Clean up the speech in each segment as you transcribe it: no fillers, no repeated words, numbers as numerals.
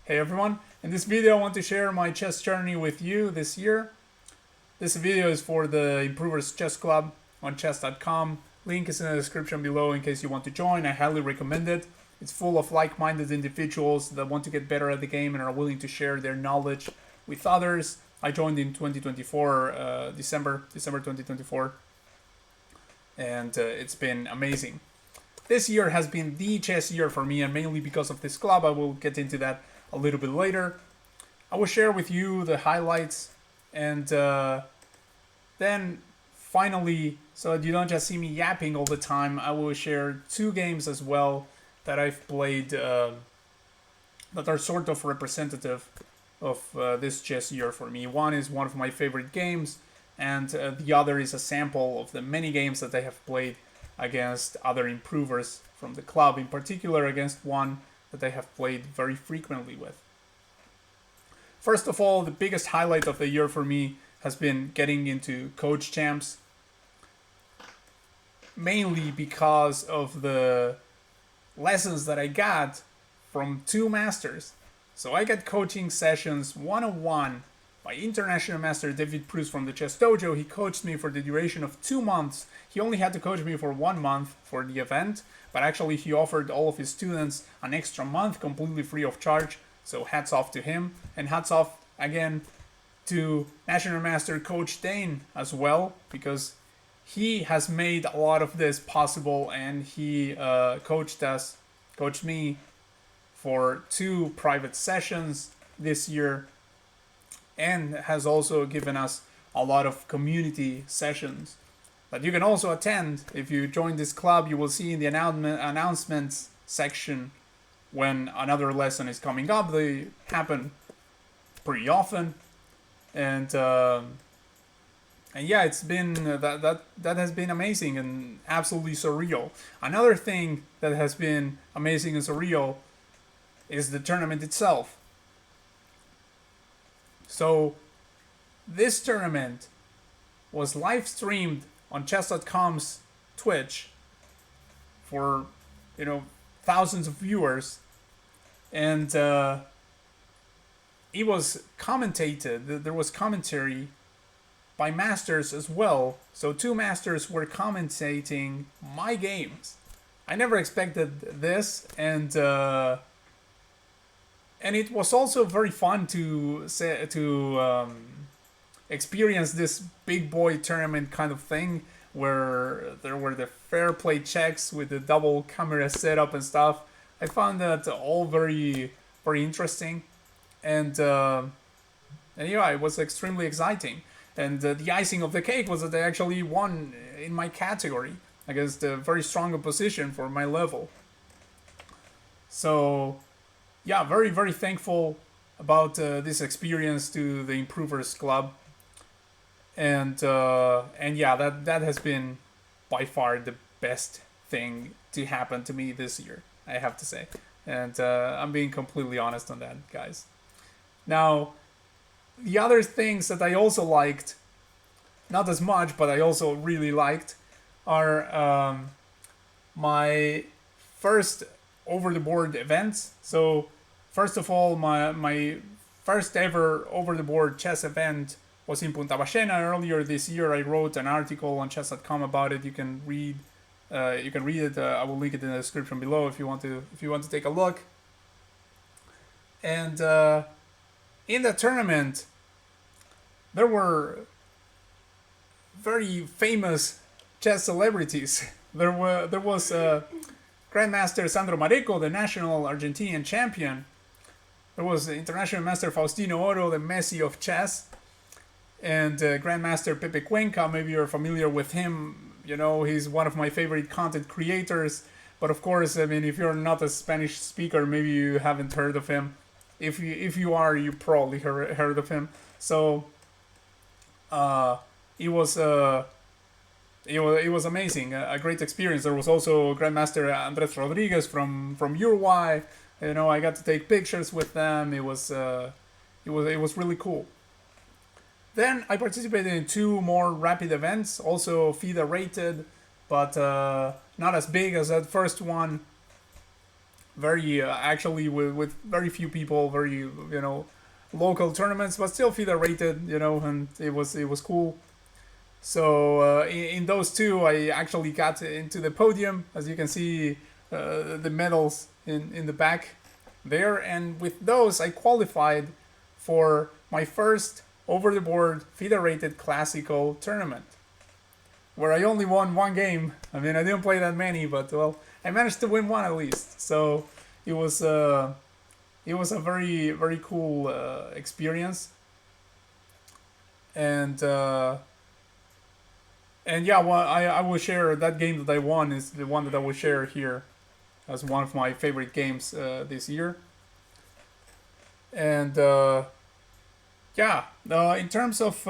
Hey everyone, in this video I want to share my chess journey with you this year. This video is for the Improvers Chess Club on chess.com. Link is in the description below in case you want to join. I highly recommend it. It's full of like-minded individuals that want to get better at the game and are willing to share their knowledge with others. I joined in 2024, December 2024, and it's been amazing. This year has been the chess year for me, and mainly because of this club. I will get into that a little bit later. I will share with you the highlights, and then finally, so that you don't just see me yapping all the time, I will share two games as well that I've played that are sort of representative of this chess year for me. One is one of my favorite games, and the other is a sample of the many games that I have played against other improvers from the club, in particular against one that I have played very frequently with. First of all, the biggest highlight of the year for me has been getting into CoachChamps, mainly because of the lessons that I got from two masters. So I got coaching sessions one-on-one by International Master David Proust from the Chess Dojo. He coached me for the duration of 2 months. He only had to coach me for 1 month for the event, but actually he offered all of his students an extra month completely free of charge. So hats off to him, and hats off again to National Master Coach Dane as well, because he has made a lot of this possible, and he coached me for 2 private sessions this year, and has also given us a lot of community sessions that you can also attend. If you join this club, you will see in the announcements section when another lesson is coming up. They happen pretty often, and yeah, it's been that has been amazing and absolutely surreal. Another thing that has been amazing and surreal is the tournament itself. So this tournament was live streamed on chess.com's Twitch for, thousands of viewers, and it was commentated. There was commentary by masters as well. So 2 masters were commentating my games. I never expected this, and it was also very fun to experience this big boy tournament kind of thing, where there were the fair play checks with the double camera setup and stuff. I found that all very, very interesting, and yeah, it was extremely exciting. And the icing of the cake was that I actually won in my category against a very strong opposition for my level. So yeah, very, very thankful about this experience to the Improvers Club, and yeah, that has been by far the best thing to happen to me this year, I have to say, and I'm being completely honest on that, guys. Now, the other things that I also liked, not as much, but I also really liked, are my first over-the-board events. So first of all, my first ever over-the-board chess event was in Punta Ballena earlier this year. I wrote an article on chess.com about it. You can read it. I will link it in the description below if you want to take a look. And in the tournament, there were very famous chess celebrities. There was Grandmaster Sandro Mareco, the national Argentinian champion. There was International Master Faustino Oro, the Messi of chess, and Grandmaster Pepe Cuenca. Maybe you're familiar with him. He's one of my favorite content creators. But of course, I mean, if you're not a Spanish speaker, maybe you haven't heard of him. If you are, you probably heard of him. So it was amazing, a great experience. There was also Grandmaster Andres Rodriguez from Uruguay. I got to take pictures with them. It was really cool. Then I participated in 2 more rapid events, also FIDE rated, but not as big as that first one. very actually with very few people, very local tournaments, but still federated, and it was cool. So in those two, I actually got into the podium, as you can see, the medals in the back there, and with those, I qualified for my first over the board federated classical tournament, where I only won one game. I mean, I didn't play that many, but well, I managed to win one at least. So it was a very very cool experience, and yeah, well, I will share that game that I won is the one that I will share here as one of my favorite games this year. And yeah, in terms of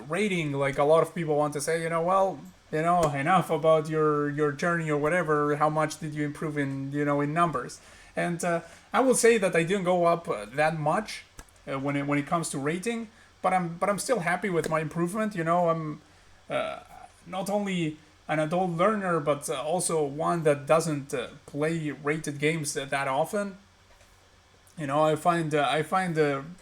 rating, like a lot of people want to say, well, enough about your journey or whatever. How much did you improve in numbers? And I will say that I didn't go up that much when it comes to rating, but I'm still happy with my improvement. I'm not only an adult learner, but also one that doesn't play rated games that often. I find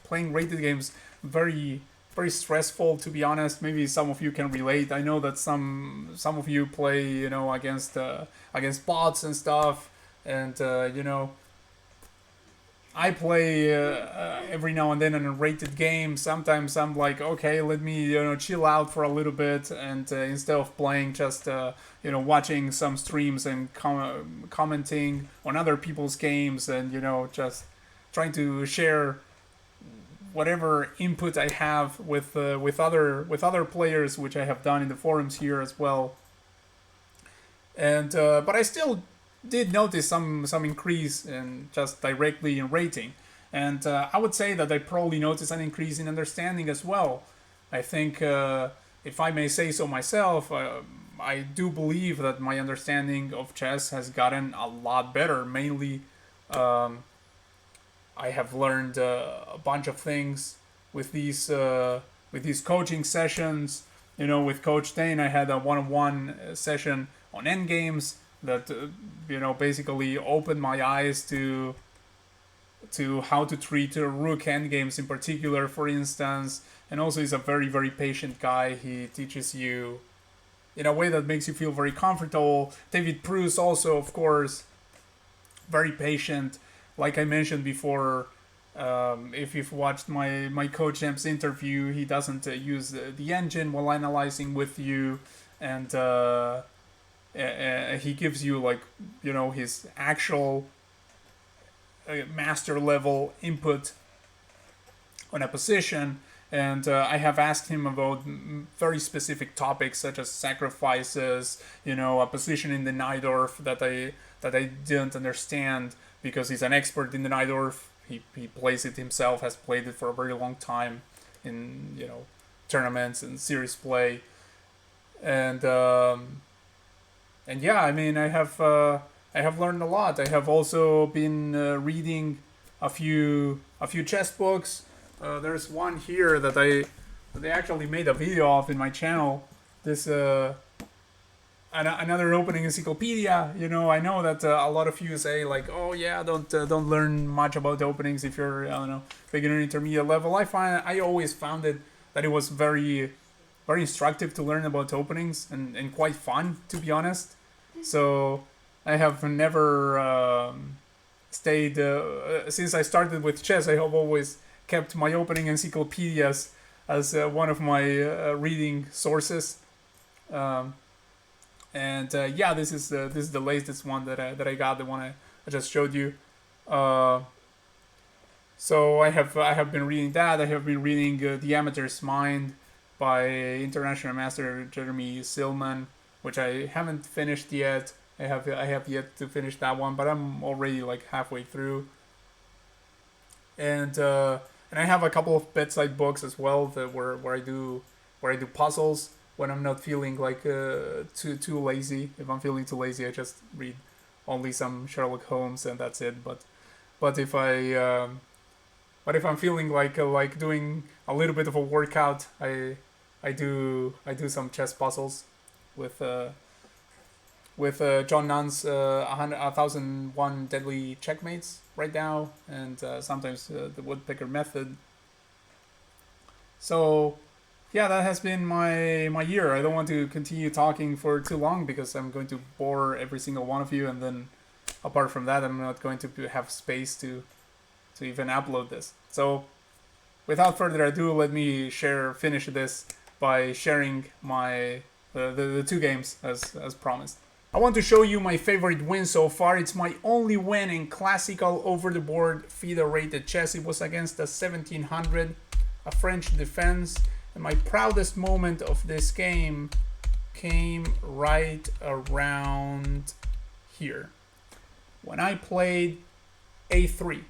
playing rated games very very stressful, to be honest. Maybe some of you can relate. I know that some of you play against bots and stuff, and I play every now and then in a rated game. Sometimes I'm like, okay, let me chill out for a little bit, and instead of playing, just watching some streams and commenting on other people's games, and just trying to share whatever input I have with other players, which I have done in the forums here as well. And but I still did notice some increase in just directly in rating, and I would say that I probably noticed an increase in understanding as well. I think, if I may say so myself, I do believe that my understanding of chess has gotten a lot better. Mainly, I have learned a bunch of things with these coaching sessions. With Coach Dane, I had a one-on-one session on endgames that basically opened my eyes to how to treat rook endgames in particular, for instance. And also, he's a very very patient guy. He teaches you in a way that makes you feel very comfortable. David Bruce also, of course, very patient. Like I mentioned before, if you've watched my CoachChamps interview, he doesn't use the engine while analyzing with you, and he gives you his actual master level input on a position. And I have asked him about very specific topics such as sacrifices, a position in the Najdorf that I didn't understand, because he's an expert in the Najdorf. He plays it himself, has played it for a very long time in tournaments and series play, and yeah, I mean, I have learned a lot. I have also been reading a few chess books. There's one here that I actually made a video of in my channel. This another opening encyclopedia. I know that a lot of you say like, oh yeah, don't learn much about openings if you're beginner intermediate level. I always found it that it was very very instructive to learn about openings, and quite fun, to be honest. So I have never stayed since I started with chess. I have always kept my opening encyclopedias as one of my reading sources. And yeah, this is the latest one that I got, the one I just showed you. So I have been reading that. I have been reading The Amateur's Mind by International Master Jeremy Silman, which I haven't finished yet. I have yet to finish that one, but I'm already like halfway through. And I have a couple of bedside books as well that where I do puzzles when I'm not feeling like too lazy. If I'm feeling too lazy, I just read only some Sherlock Holmes and that's it. But if I'm feeling like doing a little bit of a workout, I do some chess puzzles with with John Nunn's 1001 Deadly Checkmates right now, and sometimes the Woodpecker Method. So yeah, that has been my year. I don't want to continue talking for too long because I'm going to bore every single one of you, and then apart from that, I'm not going to have space to even upload this. So without further ado, let me finish this by sharing my the two games as promised. I want to show you my favorite win so far. It's my only win in classical over-the-board FIDE-rated chess. It was against a 1700, a French defense. And my proudest moment of this game came right around here, when I played a3.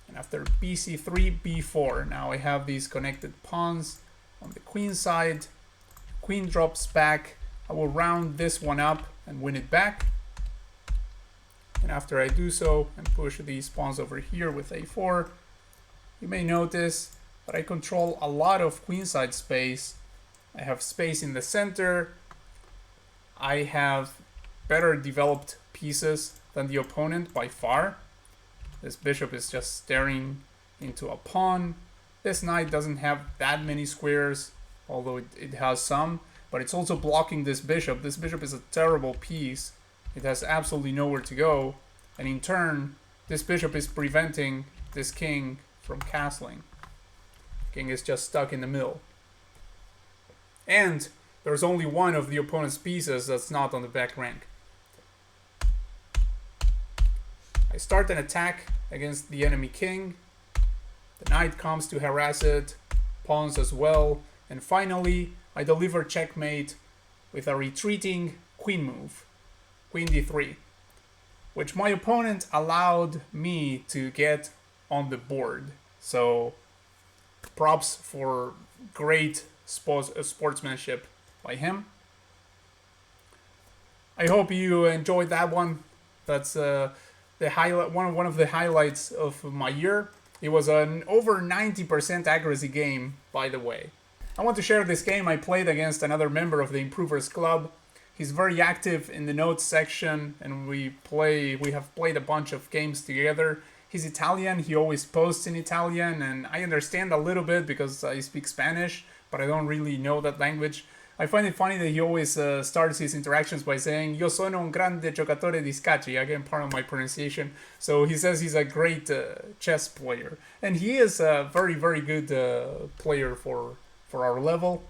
And after bc3, b4. Now I have these connected pawns on the queen side. Queen drops back. I will round this one up and win it back. And after I do so and push these pawns over here with a4, you may notice that I control a lot of queenside space. I have space in the center. I have better developed pieces than the opponent by far. This bishop is just staring into a pawn. This knight doesn't have that many squares, although it has some, but it's also blocking this bishop. This bishop is a terrible piece. It has absolutely nowhere to go, and in turn, this bishop is preventing this king from castling. King is just stuck in the middle. And there's only one of the opponent's pieces that's not on the back rank. I start an attack against the enemy king. The knight comes to harass it, pawns as well, and finally I deliver checkmate with a retreating queen move, queen d3, which my opponent allowed me to get on the board. So props for great sportsmanship by him. I hope you enjoyed that one. That's the highlight, one of the highlights of my year. It was an over 90% accuracy game, by the way. I want to share this game I played against another member of the Improvers Club. He's very active in the notes section, and we have played a bunch of games together. He's Italian, he always posts in Italian, and I understand a little bit because I speak Spanish, but I don't really know that language. I find it funny that he always starts his interactions by saying, "Io sono un grande giocatore di scacchi." Again, part of my pronunciation. So he says he's a great chess player. And he is a very, very good player for our level.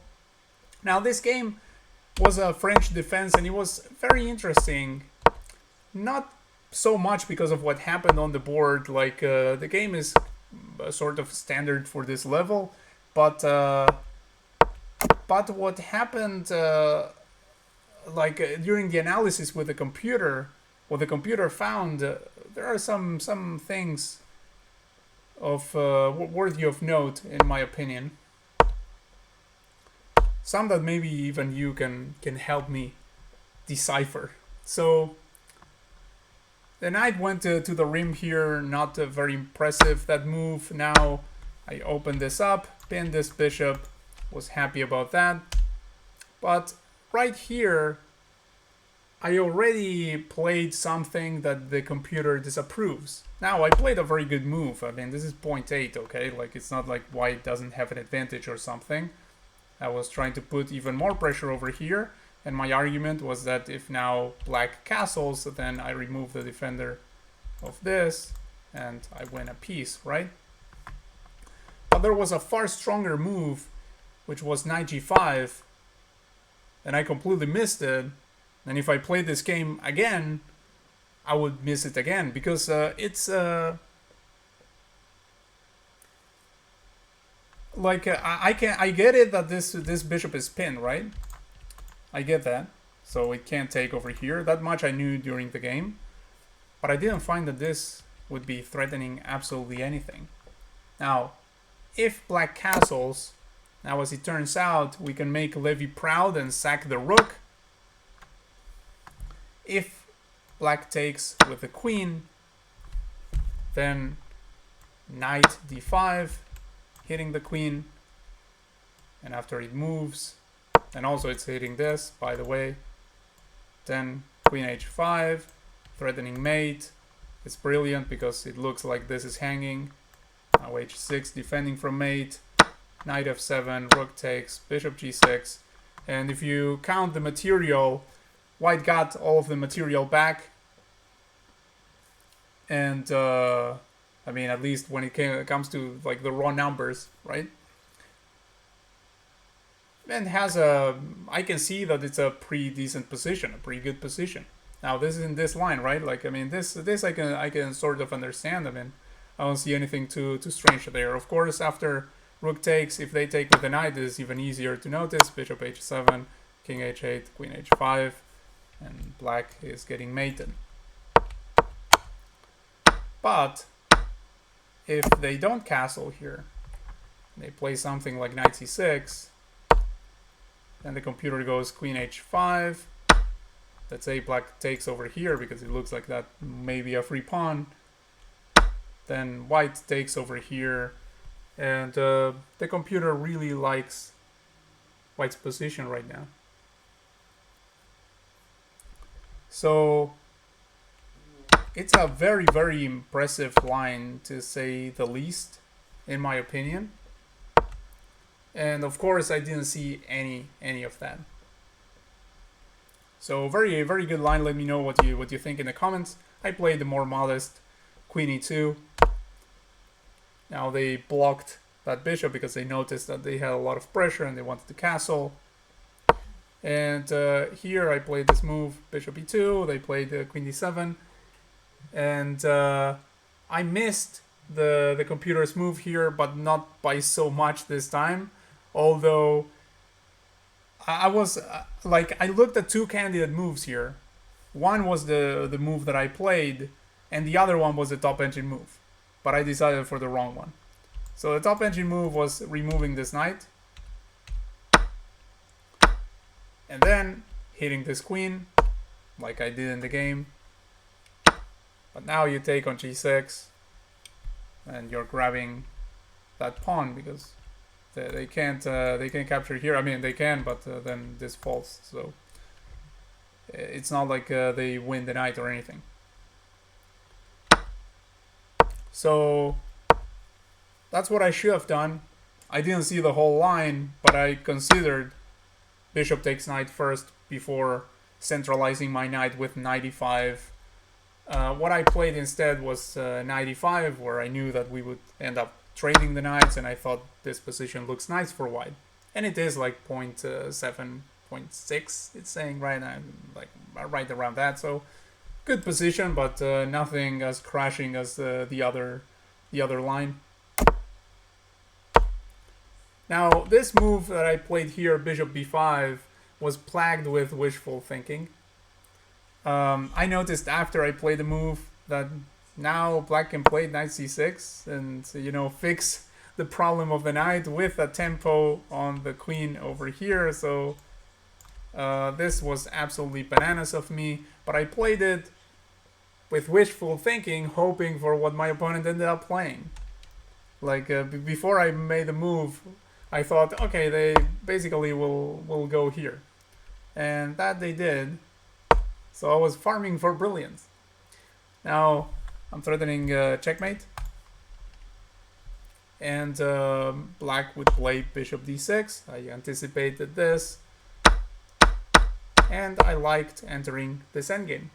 Now, this game was a French defense, and it was very interesting. Not so much because of what happened on the board. Like, the game is sort of standard for this level, but what happened, during the analysis with the computer, what the computer found, there are some things of worthy of note, in my opinion. Some that maybe even you can help me decipher. So the knight went to the rim here, not very impressive, that move. Now I open this up, pin this bishop, was happy about that. But right here, I already played something that the computer disapproves. Now, I played a very good move. I mean, this is 0.8, okay? Like, it's not like white doesn't have an advantage or something. I was trying to put even more pressure over here, and my argument was that if now black castles, then I remove the defender of this, and I win a piece, right? But there was a far stronger move, which was knight g5, and I completely missed it. And if I played this game again, I would miss it again, because it's I get it that this bishop is pinned, right? I get that, so it can't take over here. That much I knew during the game, but I didn't find that this would be threatening absolutely anything. Now, if black castles, now as it turns out, we can make Levy proud and sack the rook. If black takes with the queen, then knight d5, hitting the queen, and after it moves, and also it's hitting this, by the way, then queen h5, threatening mate. It's brilliant because it looks like this is hanging. Now h6, defending from mate. Knight f7, rook takes, bishop g6. And if you count the material, white got all of the material back. And I mean, at least when it comes to like the raw numbers, right? And has a, I can see that it's a pretty decent position, a pretty good position. Now this is in this line, right? Like, I mean, this I can sort of understand. I mean, I don't see anything too strange there. Of course, after rook takes, if they take with the knight, it's even easier to notice. Bishop h7, king h8, queen h5, and black is getting mated. But if they don't castle here, they play something like knight c6, and the computer goes queen h5. Let's say black takes over here because it looks like that may be a free pawn. Then white takes over here, and the computer really likes white's position right now. So it's a very, very impressive line, to say the least, in my opinion. And of course, I didn't see any of that. So very, very good line. Let me know what you think in the comments. I played the more modest queen e2. Now they blocked that bishop because they noticed that they had a lot of pressure and they wanted to castle. And here I played this move, bishop e2. They played queen d7. And I missed the computer's move here, but not by so much this time. Although I was like, I looked at two candidate moves here. One was the move that I played, and the other one was the top engine move. But I decided for the wrong one. So the top engine move was removing this knight, and then hitting this queen, like I did in the game. But now you take on g6, and you're grabbing that pawn because they can't capture here. I mean, they can, but then this falls. So it's not like they win the knight or anything. So that's what I should have done. I didn't see the whole line, but I considered bishop takes knight first before centralizing my knight with knight e5. What I played instead was knight e5, where I knew that we would end up trading the knights, and I thought this position looks nice for white. And it is like 0.7, 0.6, it's saying right now, like right around that. So good position, but nothing as crashing as the other line. Now this move that I played here, bishop b5, was plagued with wishful thinking. I noticed after I played the move that now black can play knight c6 and, you know, fix the problem of the knight with a tempo on the queen over here. So this was absolutely bananas of me, but I played it with wishful thinking, hoping for what my opponent ended up playing. Like before I made the move, I thought, okay, they basically will go here, and that they did. So I was farming for brilliance. Now I'm threatening checkmate, and black would play bishop d6. I anticipated this, and I liked entering this endgame.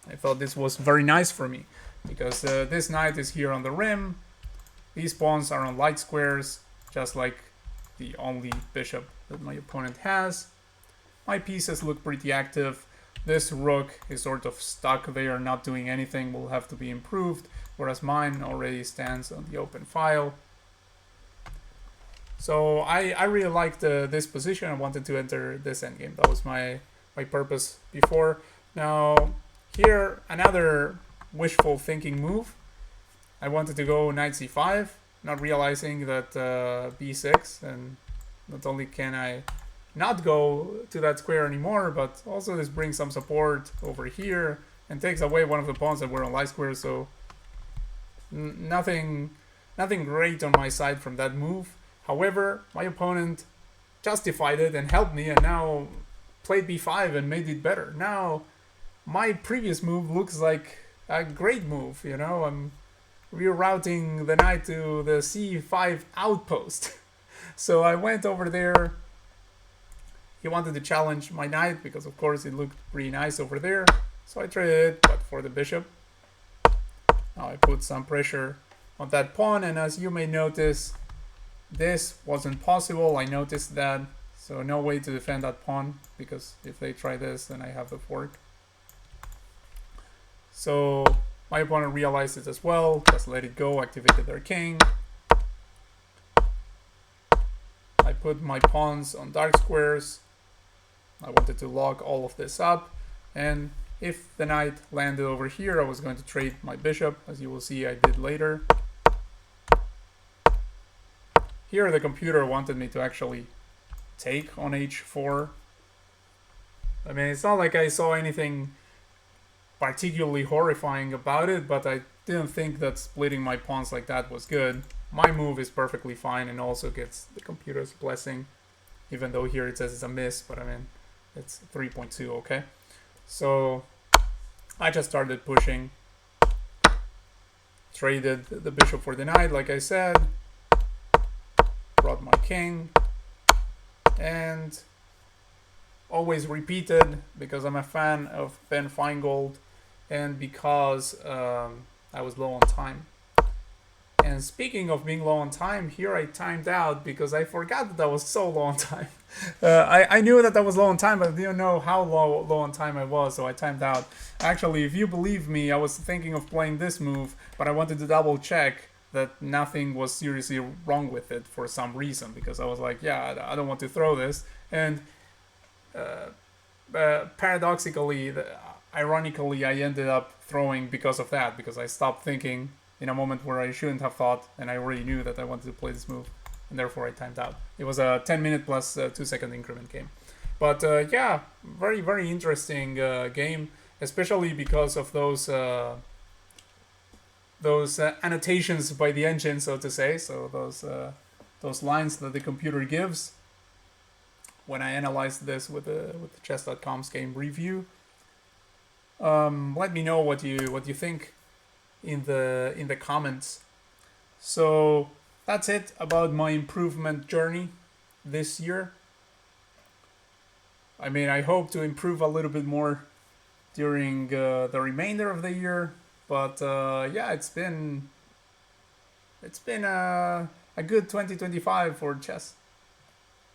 I thought this was very nice for me, because this knight is here on the rim. These pawns are on light squares, just like the only bishop that my opponent has. My pieces look pretty active. This rook is sort of stuck there, not doing anything, will have to be improved, whereas mine already stands on the open file. So I really liked this position. I wanted to enter this endgame. That was my purpose before. Now here, another wishful thinking move. I wanted to go knight c5, not realizing that b6, and not only can I not go to that square anymore, but also this brings some support over here and takes away one of the pawns that were on light square. So nothing great on my side from that move. However, my opponent justified it and helped me, and now played b5 and made it better. Now my previous move looks like a great move. You know, I'm rerouting the knight to the c5 outpost. So I went over there. He wanted to challenge my knight because, of course, it looked pretty nice over there. So I traded, but for the bishop. Now I put some pressure on that pawn, and as you may notice, this wasn't possible. I noticed that, so no way to defend that pawn, because if they try this, then I have the fork. So my opponent realized it as well, just let it go, activated their king. I put my pawns on dark squares. I wanted to lock all of this up, and if the knight landed over here, I was going to trade my bishop, as you will see I did later. Here the computer wanted me to actually take on h4. I mean, it's not like I saw anything particularly horrifying about it, but I didn't think that splitting my pawns like that was good. My move is perfectly fine and also gets the computer's blessing, even though here it says it's a miss, but I mean, it's 3.2, okay? So I just started pushing, traded the bishop for the knight, like I said, brought my king, and always repeated because I'm a fan of Ben Feingold and because I was low on time. And speaking of being low on time, here I timed out because I forgot that I was so low on time. I knew that I was low on time, but I didn't know how low on time I was, so I timed out. Actually, if you believe me, I was thinking of playing this move, but I wanted to double check that nothing was seriously wrong with it for some reason, because I was like, yeah, I don't want to throw this. And paradoxically, ironically, I ended up throwing because of that, because I stopped thinking in a moment where I shouldn't have thought, and I already knew that I wanted to play this move, and therefore I timed out. It was a 10-minute plus 2-second increment game. But yeah, very, very interesting game, especially because of those annotations by the engine, so to say, so those lines that the computer gives. When I analyzed this with the chess.com's game review, let me know what you think in the comments. So that's it about my improvement journey this year. I mean, I hope to improve a little bit more during the remainder of the year, but yeah, it's been a good 2025 for chess.